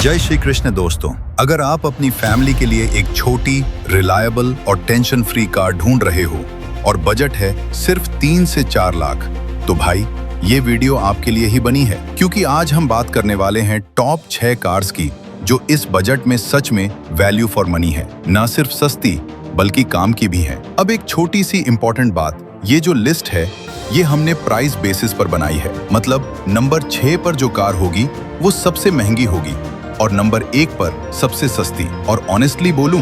जय श्री कृष्ण दोस्तों, अगर आप अपनी फैमिली के लिए एक छोटी, रिलायबल और टेंशन फ्री कार ढूंढ रहे हो और बजट है सिर्फ 3 से 4 लाख, तो भाई ये वीडियो आपके लिए ही बनी है, क्योंकि आज हम बात करने वाले हैं टॉप 6 कार्स की जो इस बजट में सच में वैल्यू फॉर मनी है। ना सिर्फ सस्ती बल्कि काम की भी है। अब एक छोटी सी इंपॉर्टेंट बात, ये जो लिस्ट है ये हमने प्राइस बेसिस पर बनाई है। मतलब नंबर 6 पर जो कार होगी वो सबसे महंगी होगी और नंबर 1 पर सबसे सस्ती। और ऑनेस्टली बोलूं,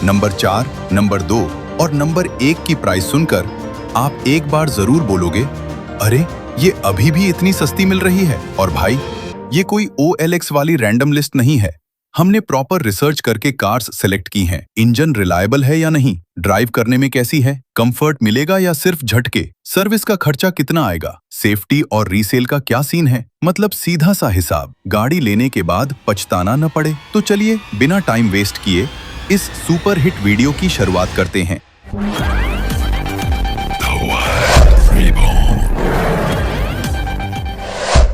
नंबर 4, नंबर 2 और नंबर 1 की प्राइस सुनकर आप एक बार जरूर बोलोगे, अरे ये अभी भी इतनी सस्ती मिल रही है। और भाई ये कोई OLX वाली रैंडम लिस्ट नहीं है। हमने प्रॉपर रिसर्च करके कार्स सेलेक्ट की हैं। इंजन रिलायबल है या नहीं, ड्राइव करने में कैसी है, कंफर्ट मिलेगा या सिर्फ झटके, सर्विस का खर्चा कितना आएगा, सेफ्टी और रीसेल का क्या सीन है। मतलब सीधा सा हिसाब, गाड़ी लेने के बाद पछताना न पड़े। तो चलिए बिना टाइम वेस्ट किए इस सुपर हिट वीडियो की शुरुआत करते हैं।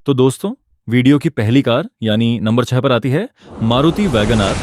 तो दोस्तों, वीडियो की पहली कार यानी नंबर 6 पर आती है मारुति वैगन आर।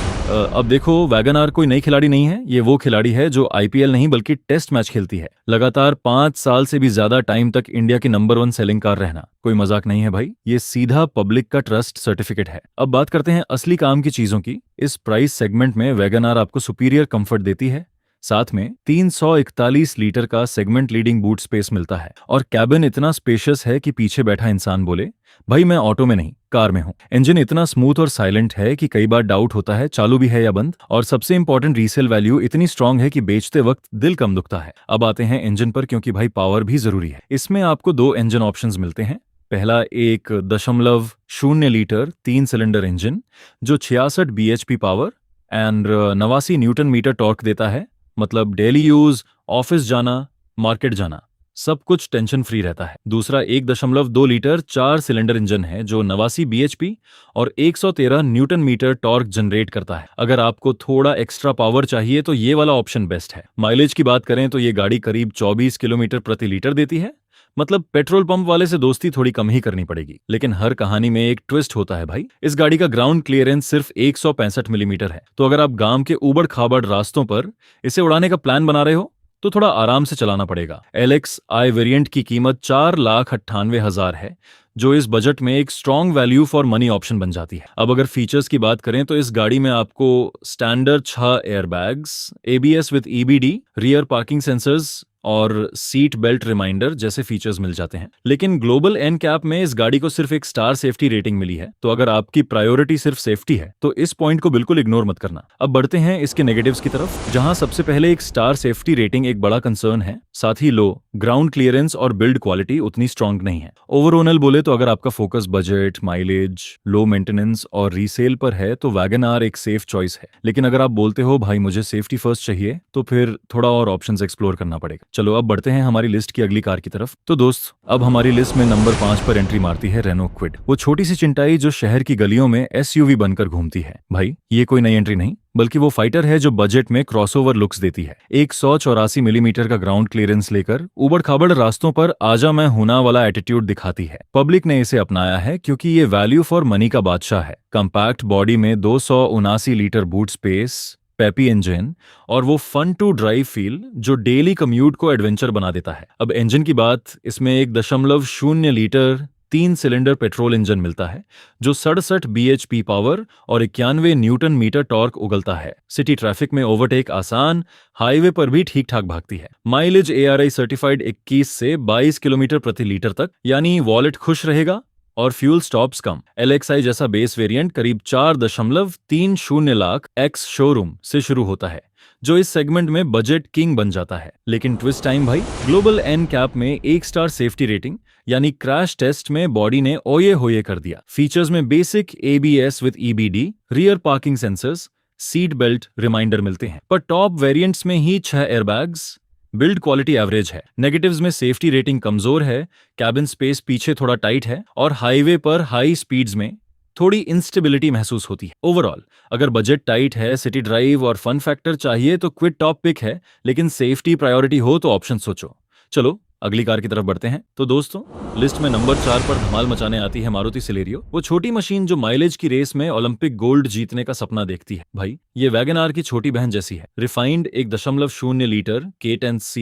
अब देखो, वैगन आर कोई नई खिलाड़ी नहीं है। ये वो खिलाड़ी है जो IPL नहीं बल्कि टेस्ट मैच खेलती है। लगातार 5 साल से भी ज्यादा टाइम तक इंडिया की नंबर 1 सेलिंग कार रहना कोई मजाक नहीं है भाई। ये सीधा पब्लिक का ट्रस्ट सर्टिफिकेट है। अब बात करते हैं असली काम की चीजों की। इस प्राइस सेगमेंट में वैगन आर आपको सुपीरियर कंफर्ट देती है, साथ में 341 लीटर का सेगमेंट लीडिंग बूट स्पेस मिलता है और कैबिन इतना स्पेशियस है कि पीछे बैठा इंसान बोले, भाई मैं ऑटो में नहीं कार में हूं। इंजन इतना स्मूथ और साइलेंट है कि कई बार डाउट होता है चालू भी है या बंद। और सबसे इंपॉर्टेंट, रीसेल वैल्यू इतनी स्ट्रांग है कि बेचते वक्त दिल कम दुखता है। अब आते हैं इंजन पर, क्योंकि भाई पावर भी जरूरी है। इसमें आपको 2 इंजन ऑप्शंस मिलते हैं। पहला 1.0 लीटर 3 सिलेंडर इंजन जो 66 bhp power and 89 newton metre torque देता है। मतलब डेली यूज, ऑफिस जाना, मार्केट जाना, सब कुछ टेंशन फ्री रहता है। दूसरा 1.2 लीटर 4 सिलेंडर इंजन है जो 89 bhp और 113 न्यूटन मीटर टॉर्क जनरेट करता है। अगर आपको थोड़ा एक्स्ट्रा पावर चाहिए तो ये वाला ऑप्शन बेस्ट है। माइलेज की बात करें तो ये गाड़ी करीब 24 किलोमीटर प्रति लीटर देती है। मतलब पेट्रोल पंप वाले से दोस्ती थोड़ी कम ही करनी पड़ेगी। लेकिन हर कहानी में एक ट्विस्ट होता है भाई। इस गाड़ी का ग्राउंड क्लियरेंस सिर्फ 165 मिलीमीटर है। तो अगर आप गांव के ऊबड़ खाबड़ रास्तों पर इसे उड़ाने का प्लान बना रहे हो तो थोड़ा आराम से चलाना पड़ेगा। LXi वेरिएंट की कीमत 4,98,000 है, जो इस बजट में एक strong value for money option बन जाती है। अब अगर फीचर्स की बात करें तो इस गाड़ी में आपको standard 6 airbags, ABS with EBD, rear parking sensors और सीट बेल्ट रिमाइंडर जैसे फीचर्स मिल जाते हैं। लेकिन ग्लोबल NCAP में इस गाड़ी को सिर्फ एक स्टार सेफ्टी रेटिंग मिली है। तो अगर आपकी प्रायोरिटी सिर्फ सेफ्टी है तो इस पॉइंट को बिल्कुल इग्नोर मत करना। अब बढ़ते हैं इसके नेगेटिव्स की तरफ, जहां सबसे पहले एक स्टार सेफ्टी रेटिंग एक बड़ा कंसर्न है। साथ ही लो ग्राउंड क्लियरेंस और बिल्ड क्वालिटी उतनी स्ट्रांग नहीं है। ओवरऑल बोले तो अगर आपका focus budget, mileage, low maintenance और रीसेल पर है तो वैगन आर एक सेफ चॉइस है। लेकिन अगर आप बोलते हो भाई मुझे सेफ्टी फर्स्ट चाहिए तो फिर थोड़ा और ऑप्शंस एक्सप्लोर करना पड़ेगा। चलो अब बढ़ते हैं हमारी लिस्ट की अगली कार की तरफ। तो दोस्त, अब हमारी लिस्ट में नंबर 5 पर एंट्री मारती है रेनो क्विड। वो छोटी सी चिंटाई जो शहर की गलियों में SUV बनकर घूमती है। भाई ये कोई नई एंट्री नहीं बल्कि वो फाइटर है जो बजट में क्रॉसओवर लुक्स देती है। 184 मिलीमीटर का ग्राउंड क्लियरेंस लेकर ऊबड़ खाबड़ रास्तों पर आजा मैं हूना वाला एटीट्यूड दिखाती है। पब्लिक ने इसे अपनाया है क्योंकि ये वैल्यू फॉर मनी का बादशाह है। कंपैक्ट बॉडी में 279 litre boot space, peppy engine और वो फन टू ड्राइव फील जो डेली कम्यूट को एडवेंचर बना देता है। अब इंजन की बात, इसमें 1.0 लीटर 3 सिलेंडर पेट्रोल इंजन मिलता है जो 67 bhp पावर और 91 न्यूटन मीटर टॉर्क उगलता है। सिटी ट्रैफिक में ओवरटेक आसान, हाईवे पर भी ठीक ठाक भागती है। माइलेज ARI सर्टिफाइड 21 से 22 किलोमीटर प्रति लीटर तक, यानी वॉलेट खुश रहेगा और फ्यूल स्टॉप्स कम। LXi जैसा बेस वेरिएंट करीब 4.30 लाख एक्स शोरूम से शुरू होता है, जो इस सेगमेंट में बजट किंग बन जाता है। लेकिन ट्विस्ट टाइम भाई, ग्लोबल NCAP में 1 स्टार सेफ्टी रेटिंग यानी क्रैश टेस्ट में बॉडी ने ओये होये कर दिया। फीचर्स में basic ABS with EBD, rear parking sensors, seat belt reminder मिलते हैं। पर टॉप वेरिएंट्स में ही 6 एयरबैग्स, बिल्ड क्वालिटी एवरेज है। नेगेटिव्स में सेफ्टी रेटिंग कमजोर है, कैबिन स्पेस पीछे थोड़ा टाइट है और हाईवे पर हाई स्पीड्स में थोड़ी इंस्टेबिलिटी महसूस होती है। ओवरऑल अगर बजट टाइट है, सिटी ड्राइव और फन फैक्टर चाहिए तो क्विड टॉप पिक है, लेकिन सेफ्टी प्रायोरिटी हो तो ऑप्शन सोचो। चलो अगली कार की तरफ बढ़ते हैं। तो दोस्तों, लिस्ट में नंबर 4 पर धमाल मचाने आती है मारुति सिलेरियो, वो छोटी मशीन जो माइलेज की रेस में ओलंपिक गोल्ड जीतने का सपना देखती है। भाई, ये वैगन आर की छोटी बहन जैसी है। रिफाइंड 1.0 लीटर K10C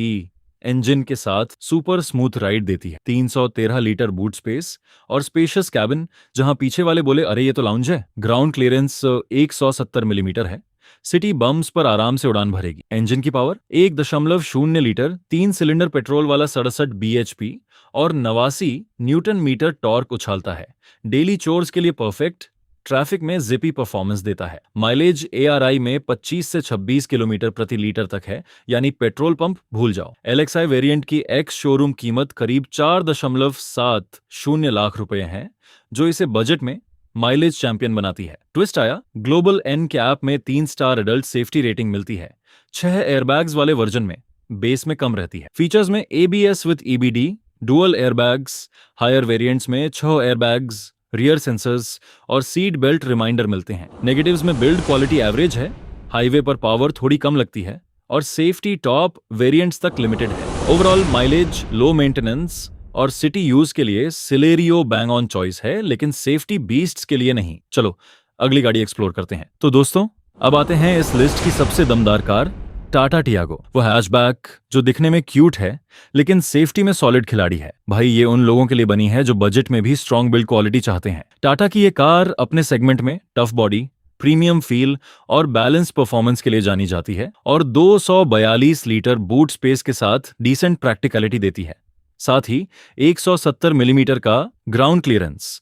इंजन के साथ सुपर स्मूथ राइड देती है। 313 लीटर बूट स्पेस और स्पेशियस कैबिन, जहां पीछे वाले बोले अरे ये तो लाउंज है। ग्राउंड क्लियरेंस 170 मिलीमीटर है। सिटी बम्स पर आराम से उड़ान भरेगी। इंजन की पावर 1.0 लीटर 3 सिलेंडर पेट्रोल वाला 67 bhp और 89 न्यूटन मीटर टॉर्क उछालता है। डेली चोर्स के लिए परफेक्ट, ट्रैफिक में जिपी परफॉर्मेंस देता है। माइलेज ARI में 25 से 26 किलोमीटर प्रति लीटर तक है, यानी पेट्रोल पंप भूल जाओ। LXI वेरिएंट की एक्स शोरूम कीमत करीब 4.70 लाख रुपए है, जो इसे बजट में माइलेज चैंपियन बनाती है। ट्विस्ट आया, ग्लोबल NCAP में 3 स्टार एडल्ट सेफ्टी रेटिंग मिलती है। 6 एयरबैग्स वाले वर्जन में बेस में कम रहती है। फीचर्स में ABS with EBD, dual airbags, higher variants में 6 एयरबैग्स, रियर सेंसर्स और सीट बेल्ट रिमाइंडर मिलते हैं। नेगेटिव्स में बिल्ड क्वालिटी एवरेज है, हाईवे पर पावर थोड़ी कम लगती है और सेफ्टी टॉप वेरिएंट्स तक लिमिटेड है। ओवरऑल माइलेज, लो मेंटेनेंस और सिटी यूज के लिए सिलेरियो बैंग ऑन चॉइस है, लेकिन सेफ्टी बीस्ट्स के लिए नहीं। चलो अगली गाड़ी एक्सप्लोर करते हैं। तो दोस्तों, अब आते हैं इस लिस्ट की सबसे दमदार कार, टाटा टियागो। वो हैचबैक जो दिखने में क्यूट है लेकिन सेफ्टी में सॉलिड खिलाड़ी है। भाई, ये उन लोगों के लिए बनी है जो बजट में भी स्ट्रॉन्ग बिल्ड क्वालिटी चाहते हैं। टाटा की ये कार अपने सेगमेंट में टफ बॉडी, प्रीमियम फील और बैलेंस परफॉर्मेंस के लिए जानी जाती है और 242 लीटर बूट स्पेस के साथ डिसेंट प्रैक्टिकलिटी देती है। साथ ही 170 मिलीमीटर का ग्राउंड क्लियरेंस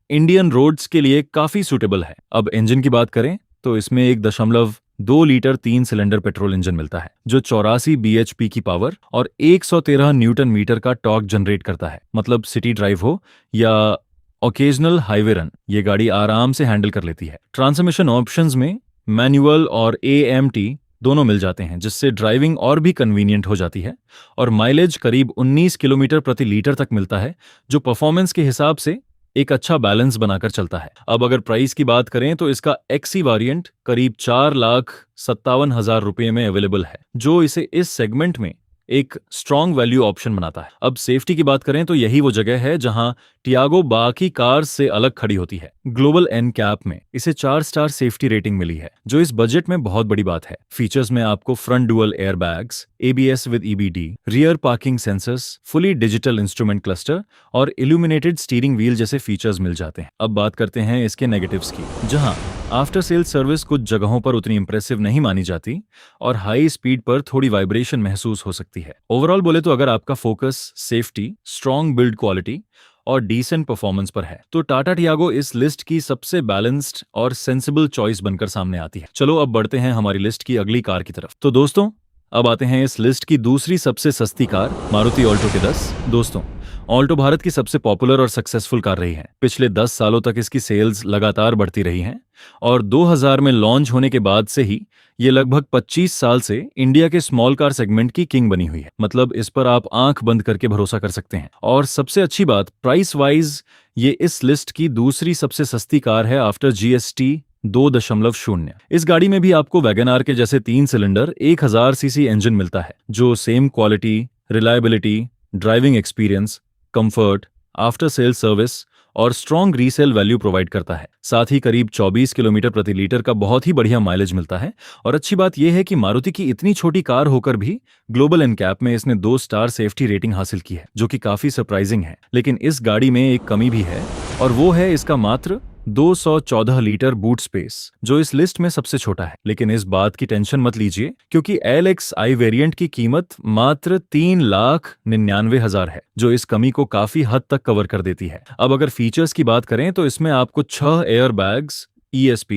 इंडियन रोड्स के लिए काफी सूटेबल है। अब इंजन की बात करें तो इसमें 1.2 लीटर 3 सिलेंडर पेट्रोल इंजन मिलता है, जो 84 bhp की पावर और 113 न्यूटन मीटर का टॉर्क जनरेट करता है। मतलब सिटी ड्राइव हो या ओकेजनल हाईवे रन, ये गाड़ी आराम से हैंडल कर लेती है। ट्रांसमिशन ऑप्शंस में मैनुअल और AMT दोनों मिल जाते हैं, जिससे ड्राइविंग और भी कन्वीनियंट हो जाती है और माइलेज करीब 19 किलोमीटर प्रति लीटर तक मिलता है, जो परफॉर्मेंस के हिसाब से एक अच्छा बैलेंस बनाकर चलता है। अब अगर प्राइस की बात करें तो इसका XE वेरिएंट करीब 4,57,000 रुपये में अवेलेबल है, जो इसे इस सेगमेंट में एक स्ट्रॉन्ग वैल्यू ऑप्शन बनाता है। अब सेफ्टी की बात करें तो यही वो जगह है जहां टियागो बाकी कार्स से अलग खड़ी होती है। ग्लोबल NCAP में इसे 4 स्टार सेफ्टी रेटिंग मिली है, जो इस बजट में बहुत बड़ी बात है। फीचर्स में आपको front dual airbags, ABS with EBD, rear parking sensors, fully digital instrument cluster और इल्यूमिनेटेड स्टीयरिंग व्हील जैसे फीचर्स मिल जाते हैं। अब बात करते हैं इसके नेगेटिव्स की, जहां आफ्टर सेल सर्विस कुछ जगहों पर उतनी इंप्रेसिव नहीं मानी जाती और हाई स्पीड पर थोड़ी वाइब्रेशन महसूस हो सकती है। ओवरऑल बोले तो अगर आपका focus safety, strong build quality और डिसेंट परफॉर्मेंस पर है, तो टाटा टियागो इस लिस्ट की सबसे बैलेंस्ड और सेंसिबल चॉइस बनकर सामने आती है। चलो अब बढ़ते हैं हमारी लिस्ट की अगली कार की तरफ। तो दोस्तों, अब आते हैं इस लिस्ट की दूसरी सबसे सस्ती कार, मारुति ऑल्टो के 10। दोस्तों, ऑल्टो भारत की सबसे पॉपुलर और सक्सेसफुल कार रही है। पिछले 10 सालों तक इसकी सेल्स लगातार बढ़ती रही हैं और 2000 में लॉन्च होने के बाद से ही ये लगभग 25 साल से इंडिया के स्मॉल कार सेगमेंट की किंग बनी हुई है। मतलब इस पर आप आंख बंद करके भरोसा कर सकते हैं। और सबसे अच्छी बात, प्राइस वाइज ये इस लिस्ट की दूसरी सबसे सस्ती कार है आफ्टर GST 2.0। इस गाड़ी में भी आपको वैगन आर के जैसे 3 सिलेंडर 1000 सीसी इंजन मिलता है, जो same quality, reliability, driving experience, comfort, after sale service और स्ट्रॉन्ग रीसेल वैल्यू प्रोवाइड करता है। साथ ही करीब 24 किलोमीटर प्रति लीटर का बहुत ही बढ़िया माइलेज मिलता है। और अच्छी बात यह है कि मारुति की इतनी छोटी कार होकर भी ग्लोबल NCAP में इसने 2 स्टार सेफ्टी रेटिंग हासिल की है, जो कि काफी सरप्राइजिंग है। लेकिन इस गाड़ी में एक कमी भी है और वो है इसका मात्र 214 लीटर बूट स्पेस, जो इस लिस्ट में सबसे छोटा है। लेकिन इस बात की टेंशन मत लीजिए, क्योंकि LXI वेरिएंट की कीमत मात्र 3,99,000 है, जो इस कमी को काफी हद तक कवर कर देती है। अब अगर फीचर्स की बात करें तो इसमें आपको 6 air bags, ESP,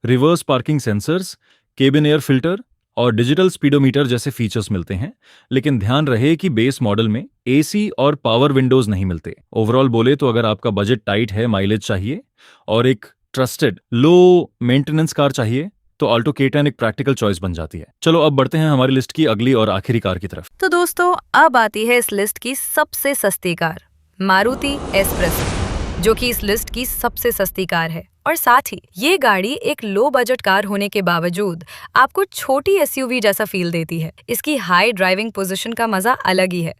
reverse parking sensors, cabin air filter और डिजिटल स्पीडोमीटर जैसे फीचर्स मिलते हैं। लेकिन ध्यान रहे कि बेस मॉडल में AC और पावर विंडोज नहीं मिलते। ओवरऑल बोले तो अगर आपका बजट टाइट है, माइलेज चाहिए और एक ट्रस्टेड लो मेंटेनेंस कार चाहिए, तो ऑल्टो K10 एक प्रैक्टिकल चॉइस बन जाती है। चलो अब बढ़ते हैं हमारी लिस्ट की अगली और आखिरी कार की तरफ। तो दोस्तों, अब आती है इस लिस्ट की सबसे सस्ती कार, मारुति एस्प्रेसो। जो कि इस लिस्ट की सबसे सस्ती कार है। और साथ ही ये गाड़ी एक लो बजट कार होने के बावजूद आपको छोटी एसयूवी जैसा फील देती है। इसकी हाई ड्राइविंग पोजीशन का मजा अलग ही है,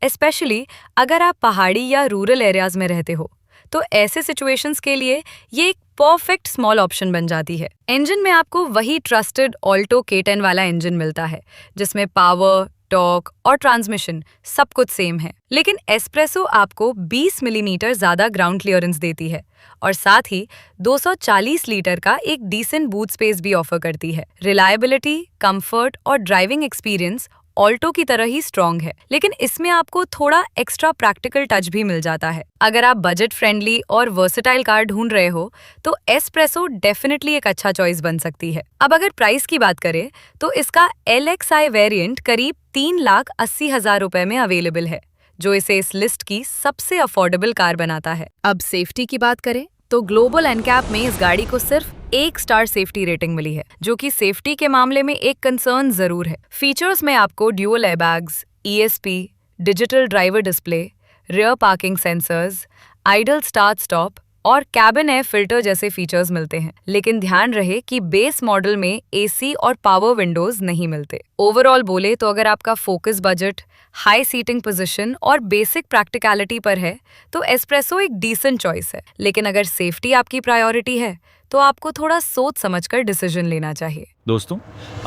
स्पेशली अगर आप पहाड़ी या रूरल एरियाज में रहते हो, तो ऐसे सिचुएशंस के लिए ये एक परफेक्ट स्मॉल ऑप्शन बन जाती है। इंजन में आपको वही ट्रस्टेड ऑल्टो K10 वाला इंजन मिलता है, जिसमें पावर, टॉर्क और ट्रांसमिशन सब कुछ सेम है। लेकिन एस्प्रेसो आपको 20 मिलीमीटर ज्यादा ग्राउंड क्लियरेंस देती है और साथ ही 240 लीटर का एक डिसेंट बूट स्पेस भी ऑफर करती है। रिलायबिलिटी, कंफर्ट और ड्राइविंग एक्सपीरियंस ऑल्टो की तरह ही स्ट्रॉन्ग है, लेकिन इसमें आपको थोड़ा एक्स्ट्रा प्रैक्टिकल टच भी मिल जाता है। अगर आप बजट फ्रेंडली और वर्सेटाइल कार ढूंढ रहे हो तो एस्प्रेसो डेफिनेटली एक अच्छा चॉइस बन सकती है। अब अगर प्राइस की बात करें तो इसका LXi वेरिएंट करीब 3,80,000 रुपए में अवेलेबल है, जो इसे इस लिस्ट की सबसे अफोर्डेबल कार बनाता है। अब सेफ्टी की बात करें तो ग्लोबल एनकैप में इस गाड़ी को सिर्फ 1 स्टार सेफ्टी रेटिंग मिली है, जो कि सेफ्टी के मामले में एक कंसर्न जरूर है। फीचर्स में आपको dual airbags, ESP, digital driver display, rear parking sensors, idle start stop और कैबिन एयर फिल्टर जैसे फीचर्स मिलते हैं। लेकिन ध्यान रहे कि बेस मॉडल में AC और पावर विंडोज नहीं मिलते। ओवरऑल बोले तो अगर आपका focus budget, high seating position और बेसिक प्रैक्टिकलिटी पर है तो एस्प्रेसो एक डिसेंट चॉइस है। लेकिन अगर सेफ्टी आपकी प्रायोरिटी है तो आपको थोड़ा सोच समझकर डिसीजन लेना चाहिए। दोस्तों,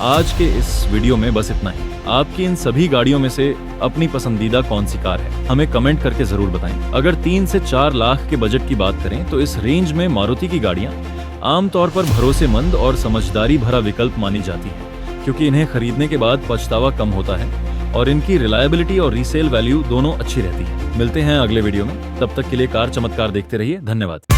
आज के इस वीडियो में बस इतना ही। आपकी इन सभी गाड़ियों में से अपनी पसंदीदा कौन सी कार है, हमें कमेंट करके जरूर बताएं। अगर 3 से 4 लाख के बजट की बात करें तो इस रेंज में मारुति की गाड़ियां आमतौर पर भरोसेमंद और समझदारी भरा विकल्प मानी जाती हैं, क्योंकि इन्हें खरीदने के बाद पछतावा कम होता है और इनकी रिलायबिलिटी और रीसेल वैल्यू दोनों अच्छी रहती है। मिलते हैं अगले वीडियो में, तब तक के लिए कार चमत्कार देखते रहिए। धन्यवाद।